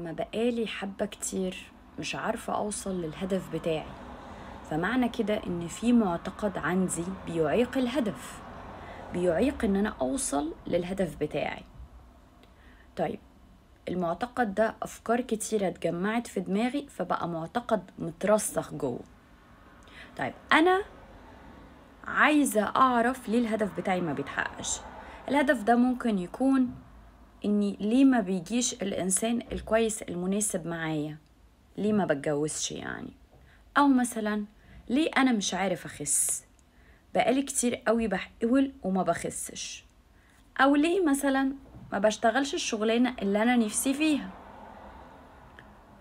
ما بقالي حبة كتير مش عارفة أوصل للهدف بتاعي، فمعنى كده إن في معتقد عندي بيعيق الهدف، بيعيق إن أنا أوصل للهدف بتاعي. طيب المعتقد ده أفكار كتيرة اتجمعت في دماغي فبقى معتقد مترسخ جوه. طيب أنا عايزة أعرف ليه الهدف بتاعي ما بيتحققش. الهدف ده ممكن يكون إني ليه ما بيجيش الإنسان الكويس المناسب معايا، ليه ما بتجوزش يعني، أو مثلا ليه أنا مش عارف أخس، بقالي كتير قوي بحاول وما بخسش، أو ليه مثلا ما بشتغلش الشغلانة اللي أنا نفسي فيها.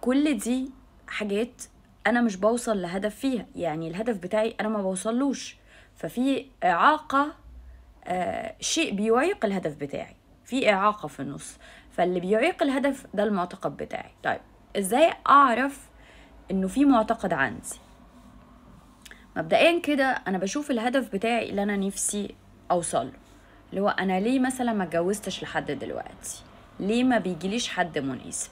كل دي حاجات أنا مش بوصل لهدف فيها، يعني الهدف بتاعي أنا ما بوصلوش، ففي إعاقة، شيء بيعيق الهدف بتاعي، في إعاقة في النص، فاللي بيعيق الهدف ده المعتقد بتاعي. طيب إزاي أعرف إنه في معتقد عندي؟ مبدئيا كده انا بشوف الهدف بتاعي اللي انا نفسي اوصله، اللي هو انا ليه مثلا ما اتجوزتش لحد دلوقتي، ليه ما بيجيليش حد مناسب.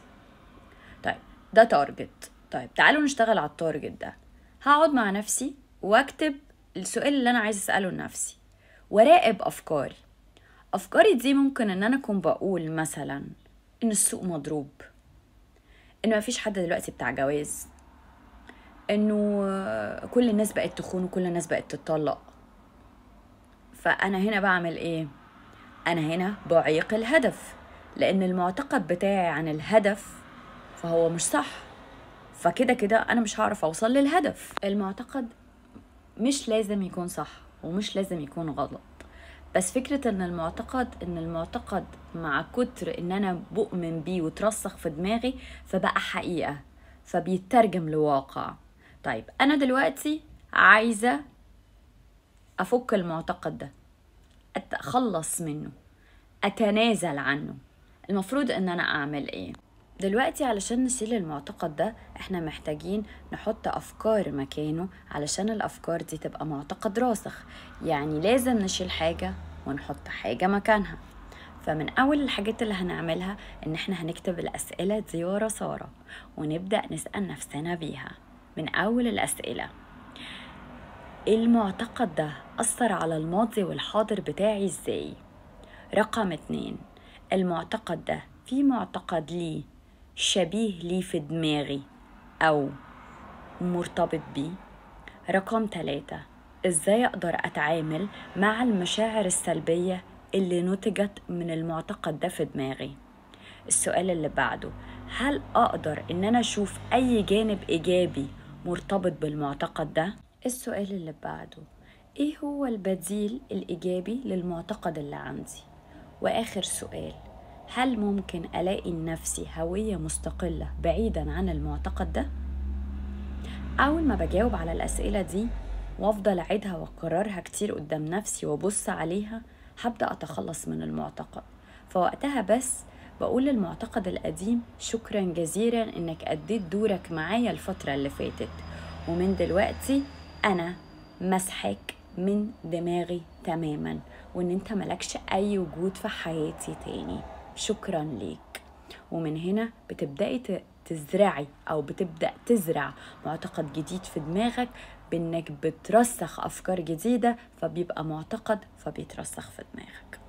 طيب ده تارجت. طيب تعالوا نشتغل على التارجت ده. هقعد مع نفسي واكتب السؤال اللي انا عايز اساله لنفسي، وراقب افكاري دي. ممكن ان انا اكون بقول مثلا ان السوق مضروب، ان مفيش حد دلوقتي بتاع جواز، انه كل الناس بقت تخون وكل الناس بقت تتطلق. فأنا هنا بعمل إيه؟ أنا هنا بعيق الهدف، لأن المعتقد بتاعي عن الهدف فهو مش صح، فكده كده أنا مش هعرف أوصل للهدف. المعتقد مش لازم يكون صح ومش لازم يكون غلط، بس فكرة إن المعتقد مع كتر إن أنا بؤمن بيه وترسخ في دماغي فبقى حقيقة، فبيترجم لواقع. طيب أنا دلوقتي عايزة أفك المعتقد ده، أتخلص منه، أتنازل عنه. المفروض ان انا اعمل ايه دلوقتي؟ علشان نشيل المعتقد ده احنا محتاجين نحط افكار مكانه، علشان الافكار دي تبقى معتقد راسخ. يعني لازم نشيل حاجة ونحط حاجة مكانها. فمن اول الحاجات اللي هنعملها ان احنا هنكتب الاسئلة دي ورا سارة، ونبدأ نسأل نفسنا بيها. من اول الاسئلة: المعتقد ده أثر على الماضي والحاضر بتاعي ازاي؟ رقم 2: المعتقد ده في معتقد لي شبيه لي في دماغي أو مرتبط بيه؟ رقم 3: إزاي أقدر أتعامل مع المشاعر السلبية اللي نتجت من المعتقد ده في دماغي؟ السؤال اللي بعده: هل أقدر إن أنا أشوف أي جانب إيجابي مرتبط بالمعتقد ده؟ السؤال اللي بعده: إيه هو البديل الإيجابي للمعتقد اللي عندي؟ وآخر سؤال: هل ممكن ألاقي لنفسي هوية مستقلة بعيداً عن المعتقد ده؟ أول ما بجاوب على الأسئلة دي وأفضل أعيدها وأكررها كتير قدام نفسي وأبص عليها، هبدأ أتخلص من المعتقد. فوقتها بس بقول للمعتقد القديم: شكراً جزيلاً إنك أديت دورك معايا الفترة اللي فاتت، ومن دلوقتي أنا مسحك من دماغي تماماً، وإن أنت ملكش أي وجود في حياتي تاني. شكراً ليك. ومن هنا بتبدأي تزرعي أو بتبدأ تزرع معتقد جديد في دماغك، بأنك بترسخ أفكار جديدة، فبيبقى معتقد فبيترسخ في دماغك.